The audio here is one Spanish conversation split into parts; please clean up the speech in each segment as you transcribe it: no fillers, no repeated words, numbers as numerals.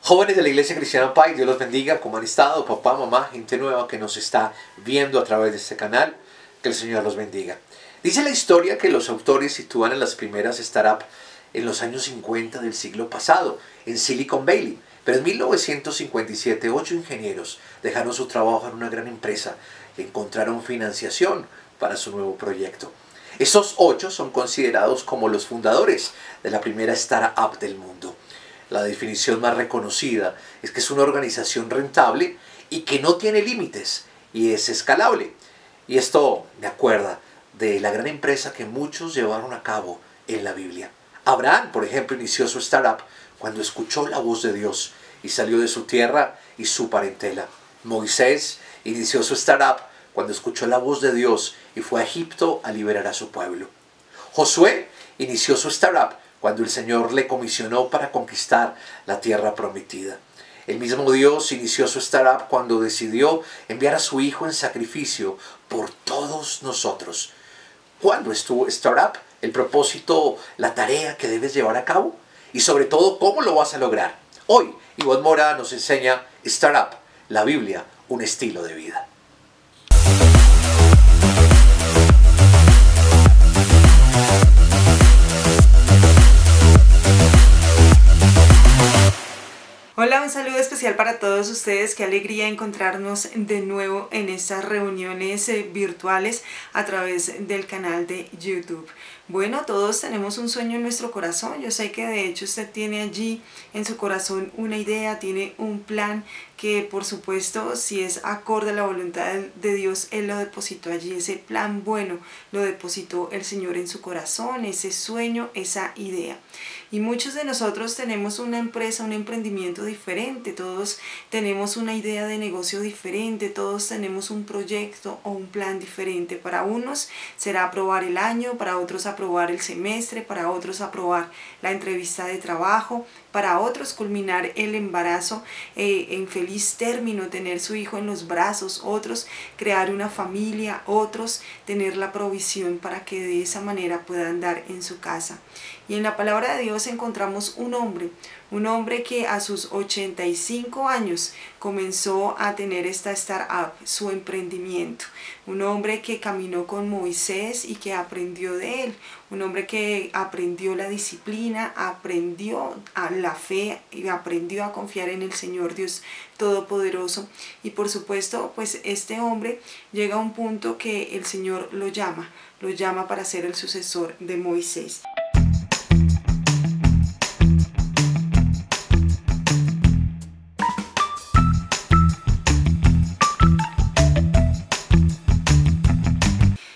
Jóvenes de la Iglesia Cristiana Pai, Dios los bendiga. ¿Cómo han estado? Papá, mamá, gente nueva que nos está viendo a través de este canal. Que el Señor los bendiga. Dice la historia que los autores sitúan a las primeras startups en los años 50 del siglo pasado, en Silicon Valley. Pero en 1957, 8 ingenieros dejaron su trabajo en una gran empresa y encontraron financiación para su nuevo proyecto. Estos 8 son considerados como los fundadores de la primera startup del mundo. La definición más reconocida es que es una organización rentable y que no tiene límites y es escalable. Y esto me acuerda de la gran empresa que muchos llevaron a cabo en la Biblia. Abraham, por ejemplo, inició su startup cuando escuchó la voz de Dios y salió de su tierra y su parentela. Moisés inició su startup cuando escuchó la voz de Dios y fue a Egipto a liberar a su pueblo. Josué inició su startup cuando el Señor le comisionó para conquistar la tierra prometida. El mismo Dios inició su startup cuando decidió enviar a su Hijo en sacrificio por todos nosotros. ¿Cuándo es tu startup? El propósito, la tarea que debes llevar a cabo y sobre todo, ¿cómo lo vas a lograr? Hoy, Ivonne Mora nos enseña Startup, la Biblia, un estilo de vida. Hola, un saludo especial para todos ustedes. Qué alegría encontrarnos de nuevo en estas reuniones virtuales a través del canal de YouTube. Bueno, todos tenemos un sueño en nuestro corazón. Yo sé que de hecho usted tiene allí en su corazón una idea, tiene un plan que por supuesto si es acorde a la voluntad de Dios, Él lo depositó allí. Ese plan bueno lo depositó el Señor en su corazón, ese sueño, esa idea. Y muchos de nosotros tenemos una empresa, un emprendimiento diferente, todos tenemos una idea de negocio diferente, todos tenemos un proyecto o un plan diferente. Para unos será aprobar el año, para otros aprobar el semestre, para otros aprobar la entrevista de trabajo, para otros culminar el embarazo en feliz término, tener su hijo en los brazos, otros crear una familia, otros tener la provisión para que de esa manera puedan dar en su casa. Y en la palabra de Dios encontramos un hombre que a sus 85 años comenzó a tener esta startup, su emprendimiento. Un hombre que caminó con Moisés y que aprendió de él. Un hombre que aprendió la disciplina, aprendió a la fe y aprendió a confiar en el Señor Dios Todopoderoso. Y por supuesto, pues este hombre llega a un punto que el Señor lo llama para ser el sucesor de Moisés.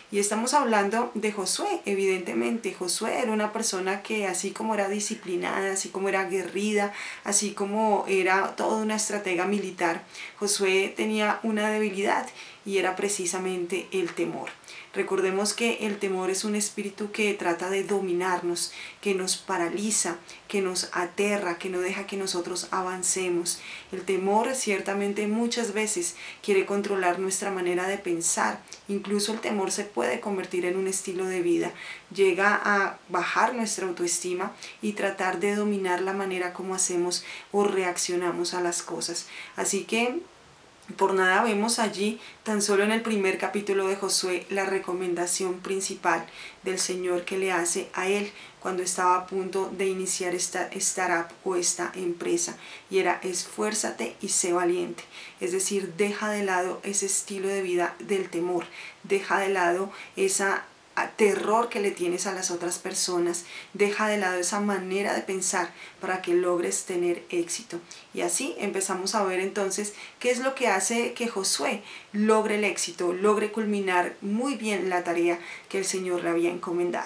Y estamos hablando de Josué, evidentemente. Josué era una persona que así como era disciplinada, así como era aguerrida, así como era toda una estratega militar, Josué tenía una debilidad y era precisamente el temor. Recordemos que el temor es un espíritu que trata de dominarnos, que nos paraliza, que nos aterra, que no deja que nosotros avancemos. El temor ciertamente muchas veces quiere controlar nuestra manera de pensar. Incluso el temor se puede convertir en un estilo de vida. Llega a bajar nuestra autoestima y tratar de dominar la manera como hacemos o reaccionamos a las cosas. Así que por nada vemos allí, tan solo en el primer capítulo de Josué, la recomendación principal del Señor que le hace a él cuando estaba a punto de iniciar esta startup o esta empresa, y era: esfuérzate y sé valiente. Es decir, deja de lado ese estilo de vida del temor, deja de lado esa terror que le tienes a las otras personas, deja de lado esa manera de pensar para que logres tener éxito. Y así empezamos a ver entonces qué es lo que hace que Josué logre el éxito, logre culminar muy bien la tarea que el Señor le había encomendado.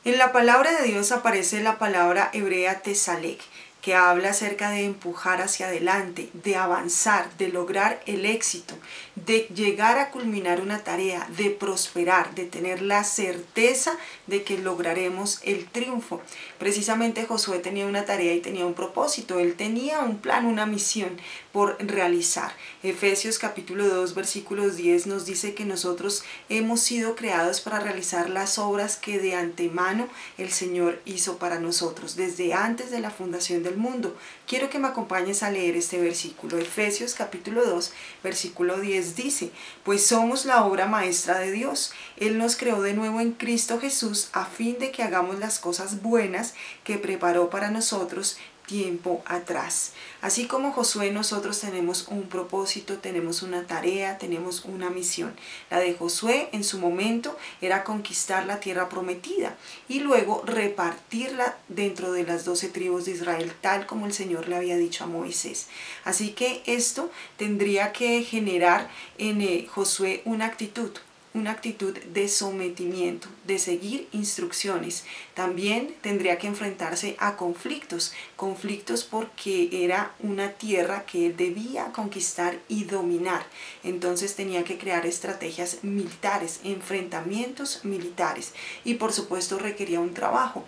En la palabra de Dios aparece la palabra hebrea tesalec. que habla acerca de empujar hacia adelante, de avanzar, de lograr el éxito, de llegar a culminar una tarea, de prosperar, de tener la certeza de que lograremos el triunfo. Precisamente Josué tenía una tarea y tenía un propósito, él tenía un plan, una misión por realizar. Efesios capítulo 2 versículos 10 nos dice que nosotros hemos sido creados para realizar las obras que de antemano el Señor hizo para nosotros, desde antes de la fundación del mundo. Quiero que me acompañes a leer este versículo. Efesios capítulo 2 versículo 10 dice: pues somos la obra maestra de Dios. Él nos creó de nuevo en Cristo Jesús a fin de que hagamos las cosas buenas que preparó para nosotros tiempo atrás. Así como Josué, nosotros tenemos un propósito, tenemos una tarea, tenemos una misión. La de Josué en su momento era conquistar la tierra prometida y luego repartirla dentro de las 12 tribus de Israel, tal como el Señor le había dicho a Moisés. Así que esto tendría que generar en Josué una actitud de sometimiento, de seguir instrucciones. También tendría que enfrentarse a conflictos porque era una tierra que él debía conquistar y dominar. Entonces tenía que crear estrategias militares, enfrentamientos militares, y por supuesto requería un trabajo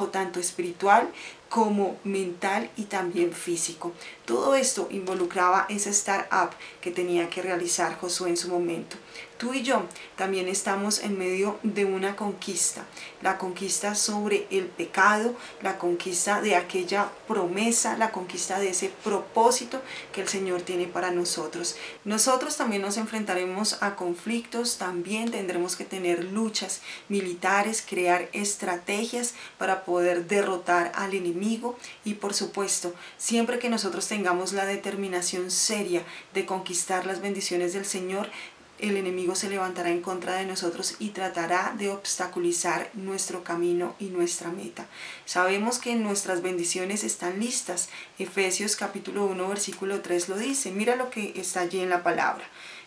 tanto espiritual como mental y también físico. Todo esto involucraba esa startup que tenía que realizar Josué en su momento. Tú y yo también estamos en medio de una conquista, la conquista sobre el pecado, la conquista de aquella promesa, la conquista de ese propósito que el Señor tiene para nosotros. Nosotros también nos enfrentaremos a conflictos, también tendremos que tener luchas militares, crear estrategias para poder derrotar al enemigo, y por supuesto, siempre que nosotros tengamos la determinación seria de conquistar las bendiciones del Señor, el enemigo se levantará en contra de nosotros y tratará de obstaculizar nuestro camino y nuestra meta. Sabemos que nuestras bendiciones están listas. Efesios capítulo 1 versículo 3 lo dice. Mira lo que está allí en la palabra.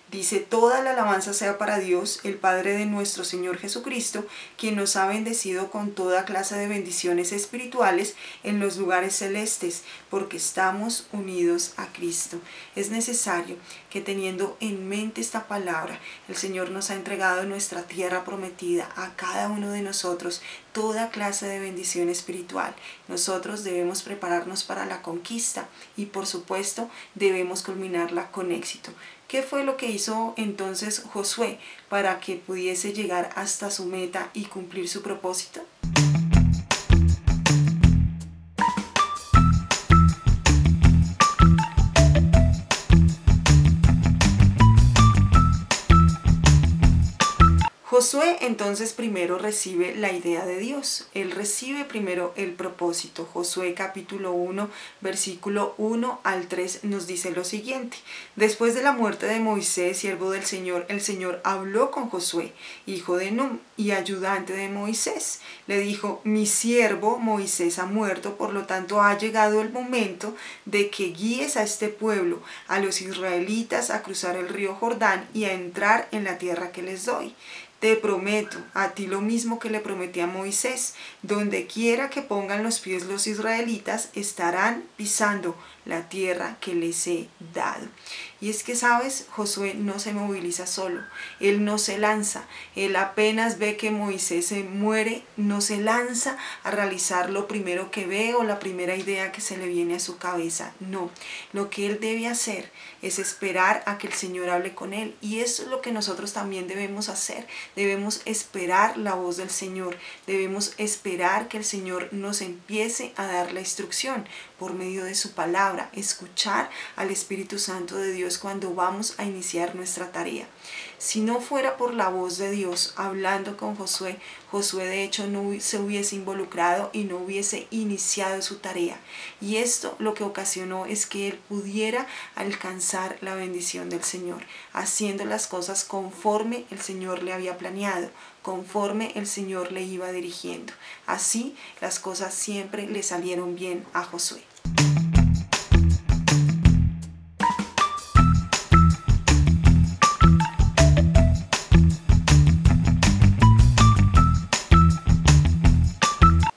Dice: toda la alabanza sea para Dios, el Padre de nuestro Señor Jesucristo, quien nos ha bendecido con toda clase de bendiciones espirituales en los lugares celestes, porque estamos unidos a Cristo. Es necesario que, teniendo en mente esta palabra, el Señor nos ha entregado nuestra tierra prometida a cada uno de nosotros, toda clase de bendición espiritual. Nosotros debemos prepararnos para la conquista y, por supuesto, debemos culminarla con éxito. ¿Qué fue lo que hizo entonces Josué para que pudiese llegar hasta su meta y cumplir su propósito? Josué entonces primero recibe la idea de Dios, él recibe primero el propósito. Josué capítulo 1 versículo 1 al 3 nos dice lo siguiente: después de la muerte de Moisés, siervo del Señor, el Señor habló con Josué, hijo de Nun y ayudante de Moisés. Le dijo: mi siervo Moisés ha muerto, por lo tanto ha llegado el momento de que guíes a este pueblo, a los israelitas, a cruzar el río Jordán y a entrar en la tierra que les doy. Te prometo a ti lo mismo que le prometí a Moisés: donde quiera que pongan los pies los israelitas, estarán pisando la tierra que les he dado. Y es que, ¿sabes? Josué no se moviliza solo, él no se lanza, él apenas ve que Moisés se muere, no se lanza a realizar lo primero que ve o la primera idea que se le viene a su cabeza. No, lo que él debe hacer es esperar a que el Señor hable con él, y eso es lo que nosotros también debemos hacer. Debemos esperar la voz del Señor, debemos esperar que el Señor nos empiece a dar la instrucción por medio de su palabra, escuchar al Espíritu Santo de Dios cuando vamos a iniciar nuestra tarea. Si no fuera por la voz de Dios hablando con Josué, Josué de hecho no se hubiese involucrado y no hubiese iniciado su tarea. Y esto lo que ocasionó es que él pudiera alcanzar la bendición del Señor, haciendo las cosas conforme el Señor le había planeado, conforme el Señor le iba dirigiendo. Así las cosas siempre le salieron bien a Josué.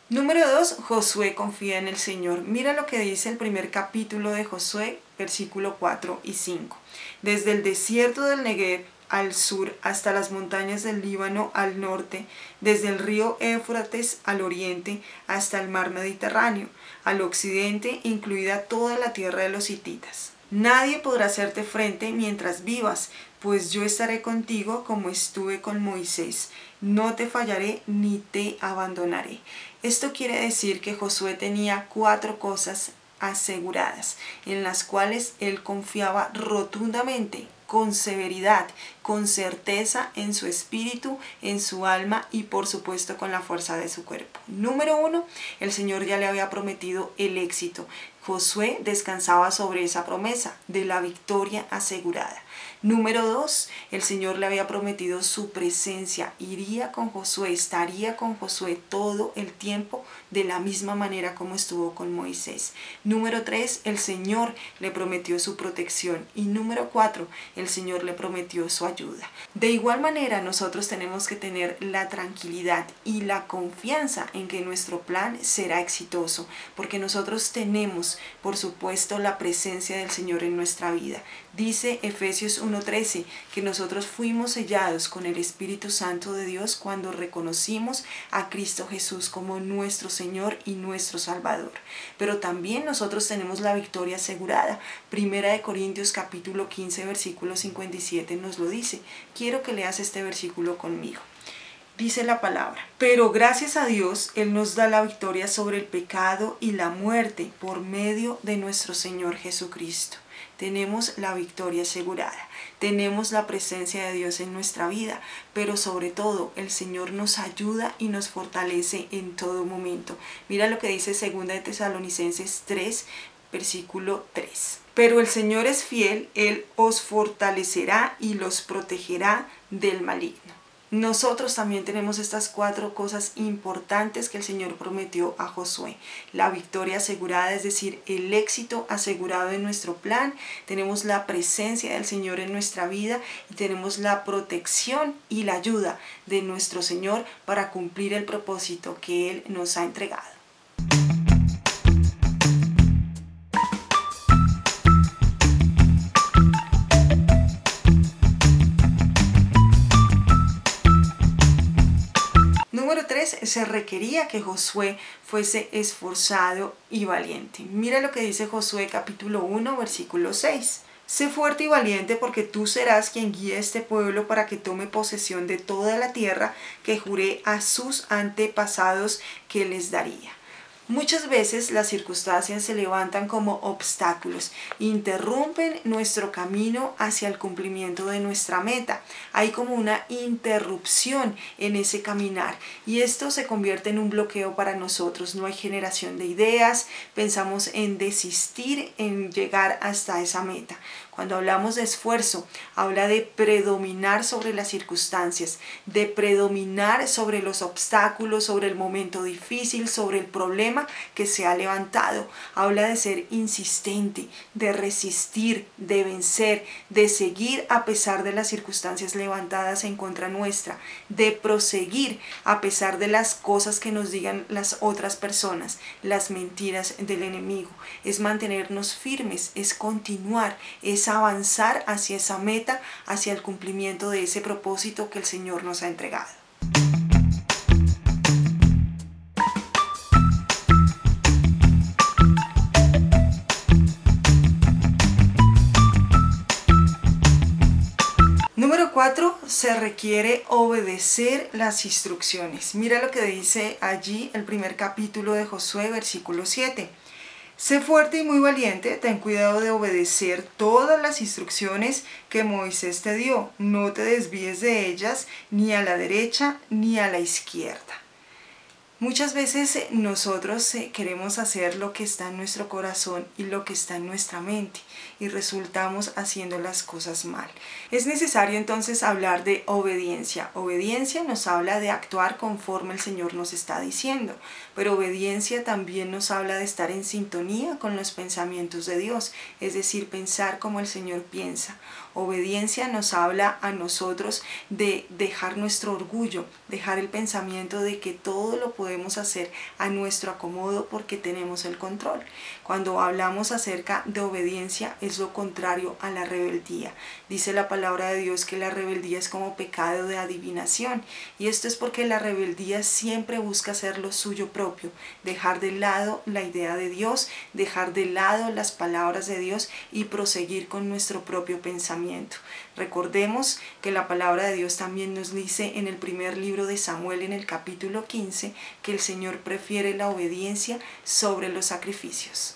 Número 2. Josué confía en el Señor. Mira lo que dice el primer capítulo de Josué, versículo 4 y 5. Desde el desierto del Negev al sur hasta las montañas del Líbano al norte, desde el río Éufrates al oriente hasta el mar Mediterráneo, al occidente, incluida toda la tierra de los hititas. Nadie podrá hacerte frente mientras vivas, pues yo estaré contigo como estuve con Moisés. No te fallaré ni te abandonaré. Esto quiere decir que Josué tenía 4 cosas aseguradas, en las cuales él confiaba rotundamente, con severidad, con certeza en su espíritu, en su alma y por supuesto con la fuerza de su cuerpo. Número 1, el Señor ya le había prometido el éxito. Josué descansaba sobre esa promesa de la victoria asegurada. Número 2, el Señor le había prometido su presencia, iría con Josué, estaría con Josué todo el tiempo de la misma manera como estuvo con Moisés. Número 3, el Señor le prometió su protección. Y número 4, el Señor le prometió su ayuda. De igual manera, nosotros tenemos que tener la tranquilidad y la confianza en que nuestro plan será exitoso, porque nosotros tenemos, por supuesto, la presencia del Señor en nuestra vida. Dice Efesios 1:13 que nosotros fuimos sellados con el Espíritu Santo de Dios cuando reconocimos a Cristo Jesús como nuestro Señor y nuestro Salvador. Pero también nosotros tenemos la victoria asegurada. Primera de Corintios capítulo 15 versículo 57 nos lo dice. Quiero que leas este versículo conmigo. Dice la palabra: pero gracias a Dios, Él nos da la victoria sobre el pecado y la muerte por medio de nuestro Señor Jesucristo. Tenemos la victoria asegurada, tenemos la presencia de Dios en nuestra vida, pero sobre todo el Señor nos ayuda y nos fortalece en todo momento. Mira lo que dice 2 de Tesalonicenses 3, versículo 3. Pero el Señor es fiel, Él os fortalecerá y los protegerá del maligno. Nosotros también tenemos estas 4 cosas importantes que el Señor prometió a Josué. La victoria asegurada, es decir, el éxito asegurado en nuestro plan. Tenemos la presencia del Señor en nuestra vida y tenemos la protección y la ayuda de nuestro Señor para cumplir el propósito que Él nos ha entregado. Número 3, se requería que Josué fuese esforzado y valiente. Mira lo que dice Josué capítulo 1, versículo 6. Sé fuerte y valiente porque tú serás quien guíe a este pueblo para que tome posesión de toda la tierra que juré a sus antepasados que les daría. Muchas veces las circunstancias se levantan como obstáculos, interrumpen nuestro camino hacia el cumplimiento de nuestra meta. Hay como una interrupción en ese caminar y esto se convierte en un bloqueo para nosotros. No hay generación de ideas, pensamos en desistir en llegar hasta esa meta. Cuando hablamos de esfuerzo, habla de predominar sobre las circunstancias, de predominar sobre los obstáculos, sobre el momento difícil, sobre el problema que se ha levantado. Habla de ser insistente, de resistir, de vencer, de seguir a pesar de las circunstancias levantadas en contra nuestra, de proseguir a pesar de las cosas que nos digan las otras personas, las mentiras del enemigo. Es mantenernos firmes, es continuar, es avanzar hacia esa meta, hacia el cumplimiento de ese propósito que el Señor nos ha entregado. Número 4, se requiere obedecer las instrucciones. Mira lo que dice allí el primer capítulo de Josué, versículo 7. Sé fuerte y muy valiente, ten cuidado de obedecer todas las instrucciones que Moisés te dio. No te desvíes de ellas, ni a la derecha ni a la izquierda. Muchas veces nosotros queremos hacer lo que está en nuestro corazón y lo que está en nuestra mente y resultamos haciendo las cosas mal. Es necesario entonces hablar de obediencia. Obediencia nos habla de actuar conforme el Señor nos está diciendo, pero obediencia también nos habla de estar en sintonía con los pensamientos de Dios, es decir, pensar como el Señor piensa. Obediencia nos habla a nosotros de dejar nuestro orgullo, dejar el pensamiento de que todo lo podemos hacer a nuestro acomodo porque tenemos el control. Cuando hablamos acerca de obediencia es lo contrario a la rebeldía. Dice la palabra de Dios que la rebeldía es como pecado de adivinación, y esto es porque la rebeldía siempre busca hacer lo suyo propio, dejar de lado la idea de Dios, dejar de lado las palabras de Dios y proseguir con nuestro propio pensamiento. Recordemos que la palabra de Dios también nos dice en el primer libro de Samuel, en el capítulo 15, que el Señor prefiere la obediencia sobre los sacrificios.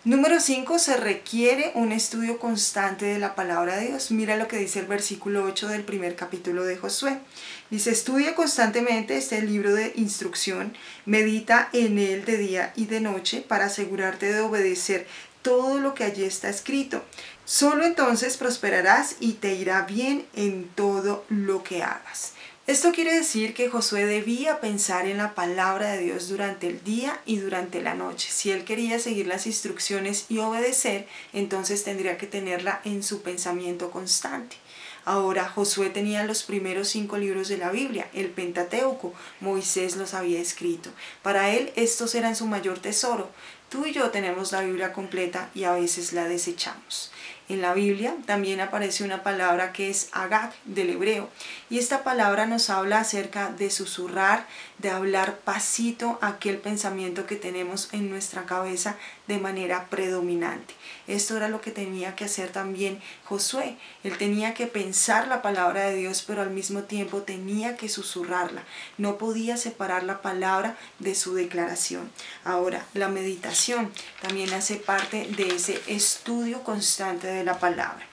Número 5, se requiere un estudio constante de la palabra de Dios. Mira lo que dice el versículo 8 del primer capítulo de Josué. Dice: estudia constantemente este libro de instrucción, medita en él de día y de noche para asegurarte de obedecer todo lo que allí está escrito. Solo entonces prosperarás y te irá bien en todo lo que hagas. Esto quiere decir que Josué debía pensar en la palabra de Dios durante el día y durante la noche. Si él quería seguir las instrucciones y obedecer, entonces tendría que tenerla en su pensamiento constante. Ahora, Josué tenía los primeros 5 libros de la Biblia, el Pentateuco. Moisés los había escrito. Para él estos eran su mayor tesoro. Tú y yo tenemos la Biblia completa y a veces la desechamos. En la Biblia también aparece una palabra que es agag, del hebreo, y esta palabra nos habla acerca de susurrar, de hablar pasito aquel pensamiento que tenemos en nuestra cabeza de manera predominante. Esto era lo que tenía que hacer también Josué. Él tenía que pensar la palabra de Dios, pero al mismo tiempo tenía que susurrarla. No podía separar la palabra de su declaración. Ahora, la meditación también hace parte de ese estudio constante de la palabra.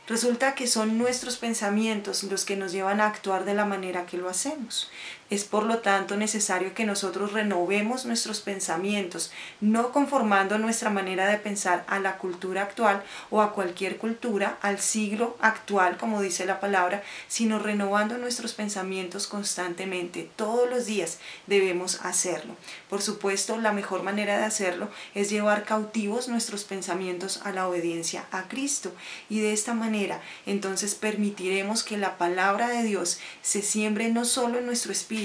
Resulta que son nuestros pensamientos los que nos llevan a actuar de la manera que lo hacemos. Es por lo tanto necesario que nosotros renovemos nuestros pensamientos, no conformando nuestra manera de pensar a la cultura actual o a cualquier cultura, al siglo actual, como dice la palabra, sino renovando nuestros pensamientos constantemente. Todos los días debemos hacerlo. Por supuesto, la mejor manera de hacerlo es llevar cautivos nuestros pensamientos a la obediencia a Cristo, y de esta manera entonces permitiremos que la palabra de Dios se siembre no solo en nuestro espíritu,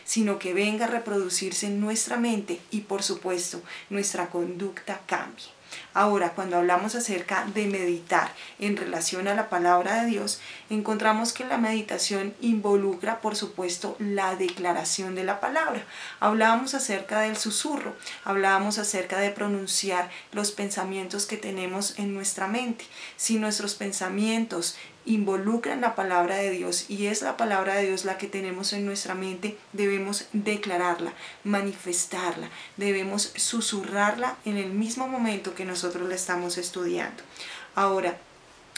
sino que venga a reproducirse en nuestra mente y, por supuesto, nuestra conducta cambie. Ahora, cuando hablamos acerca de meditar en relación a la palabra de Dios, encontramos que la meditación involucra, por supuesto, la declaración de la palabra. Hablábamos acerca del susurro, hablábamos acerca de pronunciar los pensamientos que tenemos en nuestra mente. Si nuestros pensamientos involucran la palabra de Dios y es la palabra de Dios la que tenemos en nuestra mente, debemos declararla, manifestarla, debemos susurrarla en el mismo momento que nosotros la estamos estudiando. Ahora,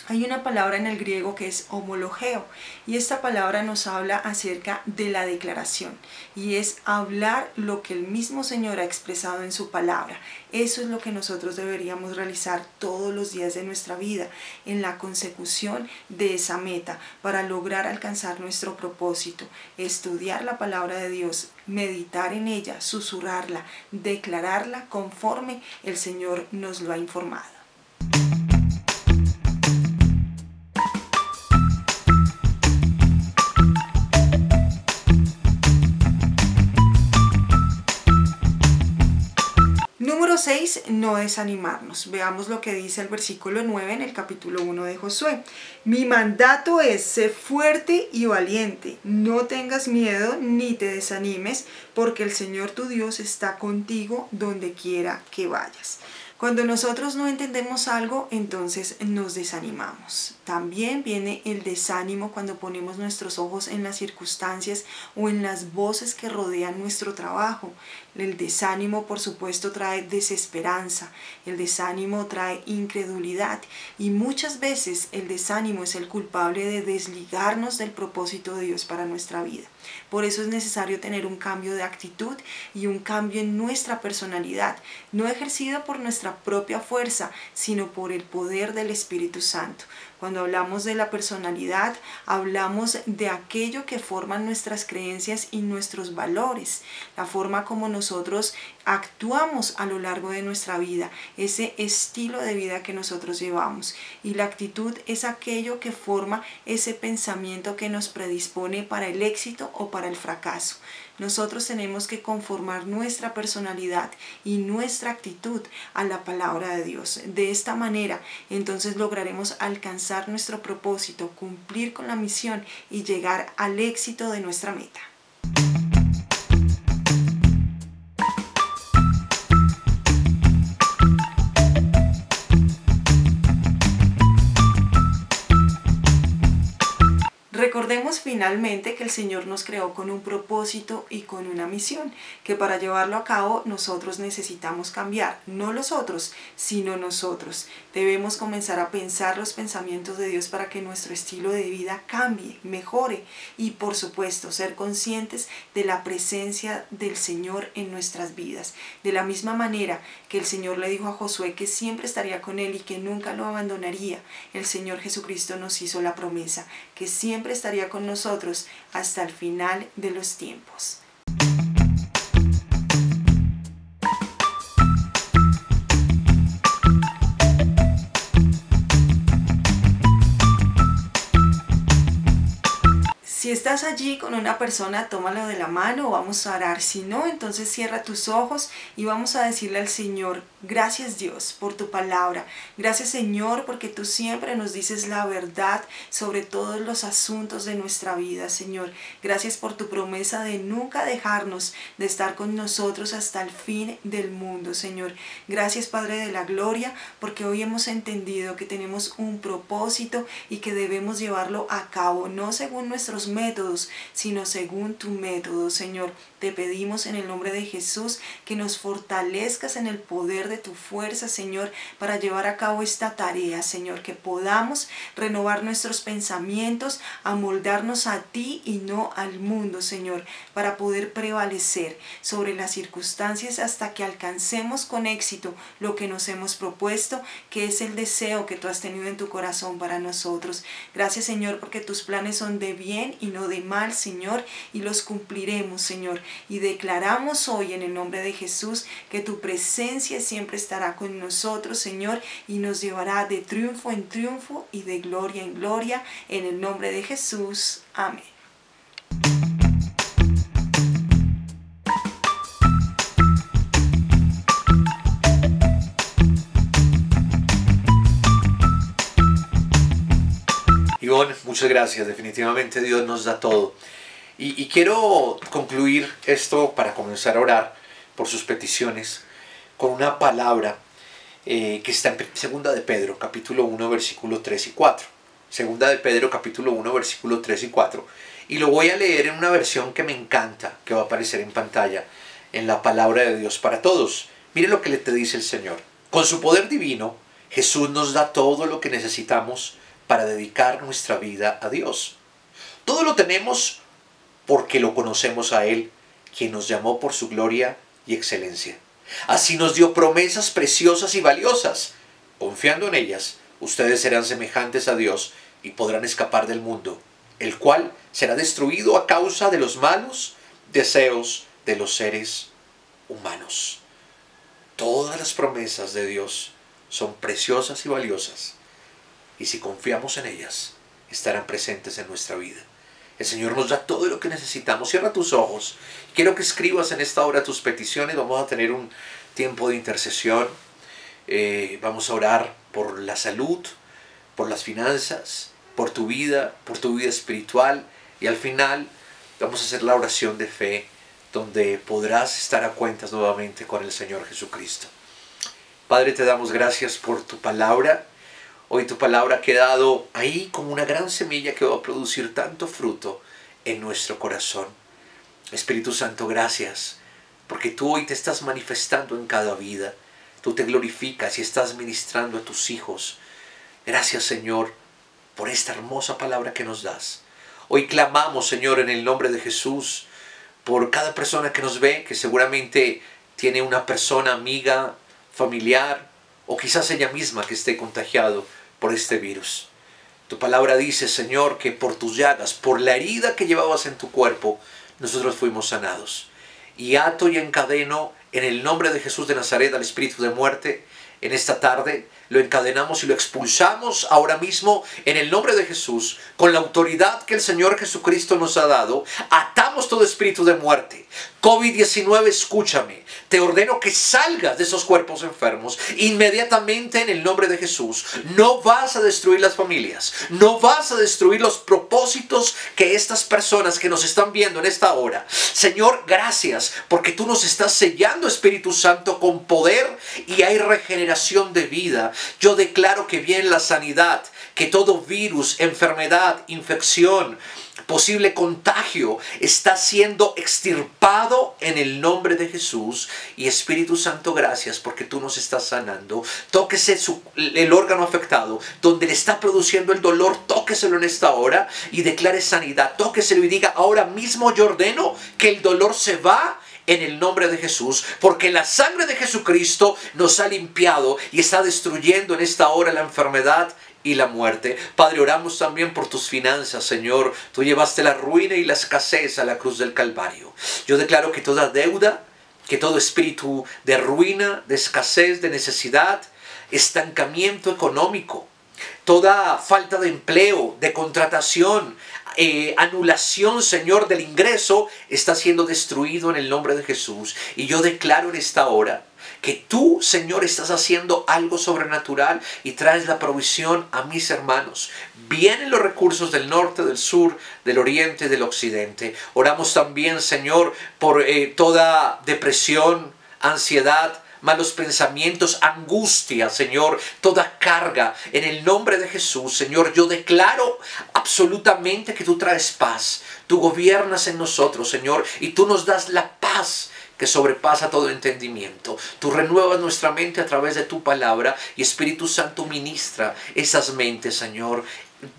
hay una palabra en el griego que es homologeo, y esta palabra nos habla acerca de la declaración, y es hablar lo que el mismo Señor ha expresado en su palabra. Eso es lo que nosotros deberíamos realizar todos los días de nuestra vida, en la consecución de esa meta, para lograr alcanzar nuestro propósito: estudiar la palabra de Dios, meditar en ella, susurrarla, declararla conforme el Señor nos lo ha informado. Número 6, no desanimarnos. Veamos lo que dice el versículo 9 en el capítulo 1 de Josué. Mi mandato es: sé fuerte y valiente, no tengas miedo ni te desanimes, porque el Señor tu Dios está contigo donde quiera que vayas. Cuando nosotros no entendemos algo, entonces nos desanimamos. También viene el desánimo cuando ponemos nuestros ojos en las circunstancias o en las voces que rodean nuestro trabajo. El desánimo, por supuesto, trae desesperanza. El desánimo trae incredulidad. Y muchas veces el desánimo es el culpable de desligarnos del propósito de Dios para nuestra vida. Por eso es necesario tener un cambio de actitud y un cambio en nuestra personalidad, no ejercido por nuestra propia fuerza, sino por el poder del Espíritu Santo. Cuando hablamos de la personalidad, hablamos de aquello que forman nuestras creencias y nuestros valores, la forma como nosotros actuamos a lo largo de nuestra vida, ese estilo de vida que nosotros llevamos. Y la actitud es aquello que forma ese pensamiento que nos predispone para el éxito o para el fracaso. Nosotros tenemos que conformar nuestra personalidad y nuestra actitud a la palabra de Dios. De esta manera, entonces lograremos alcanzar nuestro propósito, cumplir con la misión y llegar al éxito de nuestra meta. Recordemos finalmente que el Señor nos creó con un propósito y con una misión, que para llevarlo a cabo nosotros necesitamos cambiar, no los otros, sino nosotros. Debemos comenzar a pensar los pensamientos de Dios para que nuestro estilo de vida cambie, mejore y por supuesto ser conscientes de la presencia del Señor en nuestras vidas. De la misma manera que el Señor le dijo a Josué que siempre estaría con él y que nunca lo abandonaría, el Señor Jesucristo nos hizo la promesa que siempre estaría con nosotros hasta el final de los tiempos. Si estás allí con una persona, tómalo de la mano, vamos a orar. Si no, entonces cierra tus ojos y vamos a decirle al Señor: gracias Dios por tu palabra. Gracias Señor porque tú siempre nos dices la verdad sobre todos los asuntos de nuestra vida, Señor. Gracias por tu promesa de nunca dejarnos, de estar con nosotros hasta el fin del mundo, Señor. Gracias Padre de la Gloria porque hoy hemos entendido que tenemos un propósito y que debemos llevarlo a cabo, no según nuestros métodos, sino según tu método, Señor. Te pedimos en el nombre de Jesús que nos fortalezcas en el poder de tu fuerza, Señor, para llevar a cabo esta tarea, Señor, que podamos renovar nuestros pensamientos, amoldarnos a ti y no al mundo, Señor, para poder prevalecer sobre las circunstancias hasta que alcancemos con éxito lo que nos hemos propuesto, que es el deseo que tú has tenido en tu corazón para nosotros. Gracias, Señor, porque tus planes son de bien y no de mal, Señor, y los cumpliremos, Señor. Y declaramos hoy en el nombre de Jesús que tu presencia siempre estará con nosotros, Señor, y nos llevará de triunfo en triunfo y de gloria en gloria, en el nombre de Jesús. Amén. Ivonne, muchas gracias. Definitivamente Dios nos da todo. Y quiero concluir esto para comenzar a orar por sus peticiones con una palabra que está en Segunda de Pedro, capítulo 1, versículo 3 y 4. Segunda de Pedro, capítulo 1, versículo 3 y 4. Y lo voy a leer en una versión que me encanta, que va a aparecer en pantalla, en la palabra de Dios para todos. Mire lo que te dice el Señor. Con su poder divino, Jesús nos da todo lo que necesitamos para dedicar nuestra vida a Dios. Todo lo tenemos porque lo conocemos a Él, quien nos llamó por su gloria y excelencia. Así nos dio promesas preciosas y valiosas. Confiando en ellas, ustedes serán semejantes a Dios y podrán escapar del mundo, el cual será destruido a causa de los malos deseos de los seres humanos. Todas las promesas de Dios son preciosas y valiosas, y si confiamos en ellas, estarán presentes en nuestra vida. El Señor nos da todo lo que necesitamos. Cierra tus ojos. Quiero que escribas en esta hora tus peticiones. Vamos a tener un tiempo de intercesión. Vamos a orar por la salud, por las finanzas, por tu vida espiritual. Y al final vamos a hacer la oración de fe, donde podrás estar a cuentas nuevamente con el Señor Jesucristo. Padre, te damos gracias por tu palabra. Hoy tu palabra ha quedado ahí como una gran semilla que va a producir tanto fruto en nuestro corazón. Espíritu Santo, gracias, porque tú hoy te estás manifestando en cada vida. Tú te glorificas y estás ministrando a tus hijos. Gracias, Señor, por esta hermosa palabra que nos das. Hoy clamamos, Señor, en el nombre de Jesús, por cada persona que nos ve, que seguramente tiene una persona amiga, familiar, o quizás ella misma que esté contagiado por este virus. Tu palabra dice, Señor, que por tus llagas, por la herida que llevabas en tu cuerpo, nosotros fuimos sanados. Y ato y encadeno en el nombre de Jesús de Nazaret al espíritu de muerte. En esta tarde lo encadenamos y lo expulsamos ahora mismo en el nombre de Jesús, con la autoridad que el Señor Jesucristo nos ha dado. Atamos todo espíritu de muerte. COVID-19, escúchame. Te ordeno que salgas de esos cuerpos enfermos inmediatamente en el nombre de Jesús. No vas a destruir las familias. No vas a destruir los propósitos que estas personas que nos están viendo en esta hora. Señor, gracias porque tú nos estás sellando, Espíritu Santo, con poder y hay regeneración de vida. Yo declaro que viene la sanidad, que todo virus, enfermedad, infección, posible contagio está siendo extirpado en el nombre de Jesús. Y Espíritu Santo, gracias porque tú nos estás sanando. Tóquese el órgano afectado, donde le está produciendo el dolor, tóqueselo en esta hora y declare sanidad. Tóqueselo y diga, ahora mismo yo ordeno que el dolor se va en el nombre de Jesús, porque la sangre de Jesucristo nos ha limpiado y está destruyendo en esta hora la enfermedad y la muerte. Padre, oramos también por tus finanzas, Señor. Tú llevaste la ruina y la escasez a la cruz del Calvario. Yo declaro que toda deuda, que todo espíritu de ruina, de escasez, de necesidad, estancamiento económico, toda falta de empleo, de contratación, anulación, Señor, del ingreso, está siendo destruido en el nombre de Jesús. Y yo declaro en esta hora que tú, Señor, estás haciendo algo sobrenatural y traes la provisión a mis hermanos. Vienen los recursos del norte, del sur, del oriente y del occidente. Oramos también, Señor, por toda depresión, ansiedad, malos pensamientos, angustia, Señor, toda carga. En el nombre de Jesús, Señor, yo declaro absolutamente que tú traes paz. Tú gobiernas en nosotros, Señor, y tú nos das la paz que sobrepasa todo entendimiento. Tú renuevas nuestra mente a través de tu palabra y Espíritu Santo ministra esas mentes, Señor.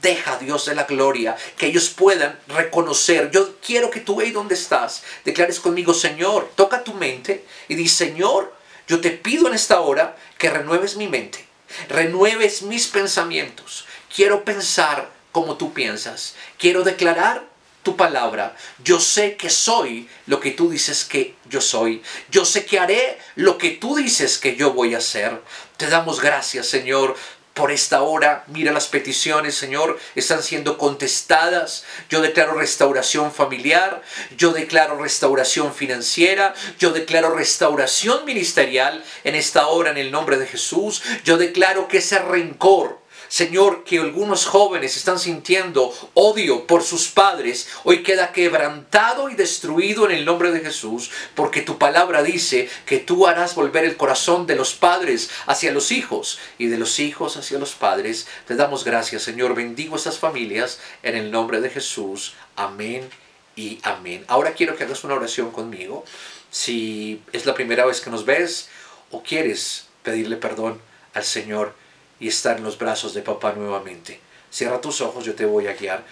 Deja, Dios de la gloria, que ellos puedan reconocer. Yo quiero que tú ahí donde estás, declares conmigo, Señor, toca tu mente y di, Señor, yo te pido en esta hora que renueves mi mente, renueves mis pensamientos. Quiero pensar como tú piensas. Quiero declarar tu palabra. Yo sé que soy lo que tú dices que yo soy. Yo sé que haré lo que tú dices que yo voy a hacer. Te damos gracias, Señor, por esta hora. Mira, las peticiones, Señor, están siendo contestadas. Yo declaro restauración familiar. Yo declaro restauración financiera. Yo declaro restauración ministerial en esta hora en el nombre de Jesús. Yo declaro que ese rencor, Señor, que algunos jóvenes están sintiendo odio por sus padres, hoy queda quebrantado y destruido en el nombre de Jesús, porque tu palabra dice que tú harás volver el corazón de los padres hacia los hijos y de los hijos hacia los padres. Te damos gracias, Señor. Bendigo estas familias en el nombre de Jesús. Amén y amén. Ahora quiero que hagas una oración conmigo. Si es la primera vez que nos ves o quieres pedirle perdón al Señor y estar en los brazos de papá nuevamente, cierra tus ojos, yo te voy a guiar.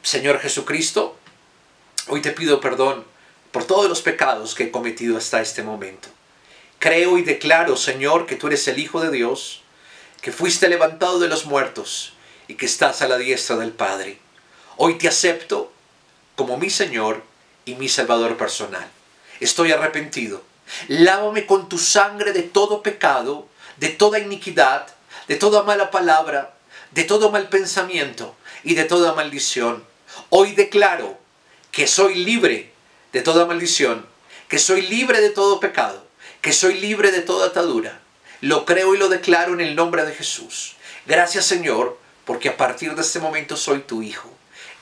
Señor Jesucristo, hoy te pido perdón por todos los pecados que he cometido hasta este momento. Creo y declaro, Señor, que tú eres el Hijo de Dios, que fuiste levantado de los muertos y que estás a la diestra del Padre. Hoy te acepto como mi Señor y mi Salvador personal. Estoy arrepentido. Lávame con tu sangre de todo pecado, de toda iniquidad, de toda mala palabra, de todo mal pensamiento y de toda maldición. Hoy declaro que soy libre de toda maldición, que soy libre de todo pecado, que soy libre de toda atadura. Lo creo y lo declaro en el nombre de Jesús. Gracias, Señor, porque a partir de este momento soy tu hijo.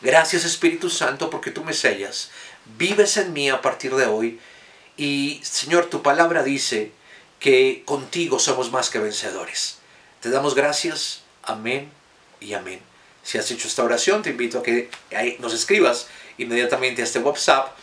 Gracias, Espíritu Santo, porque tú me sellas. Vives en mí a partir de hoy. Y, Señor, tu palabra dice que contigo somos más que vencedores. Te damos gracias. Amén y amén. Si has hecho esta oración, te invito a que nos escribas inmediatamente a este WhatsApp,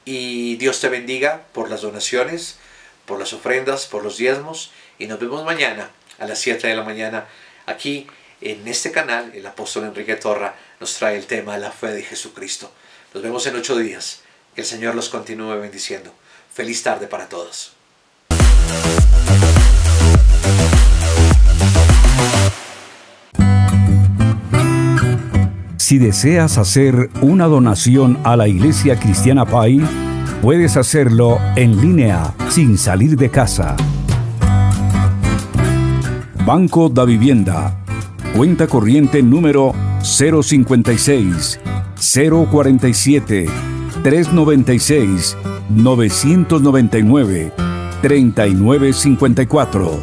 y Dios te bendiga por las donaciones, por las ofrendas, por los diezmos, y nos vemos mañana a las 7 de la mañana aquí en este canal. El apóstol Enrique Torra nos trae el tema de la fe de Jesucristo. Nos vemos en 8 días. Que el Señor los continúe bendiciendo. Feliz tarde para todos. Si deseas hacer una donación a la Iglesia Cristiana Pai, puedes hacerlo en línea, sin salir de casa. Banco da Vivienda. Cuenta corriente número 056 047 396 999 3954.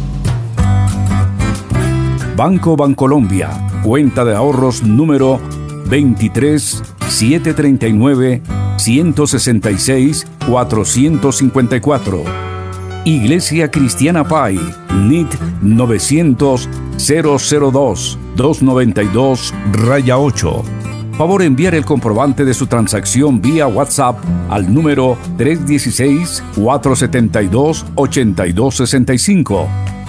Banco Bancolombia. Cuenta de ahorros número 23 739 166 454. Iglesia Cristiana Pai, NIT 900 002 292 8. Favor enviar el comprobante de su transacción vía WhatsApp al número 316-472-8265.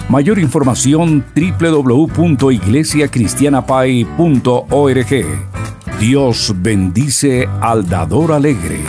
Mayor información www.iglesiacristianapai.org. Dios bendice al dador alegre.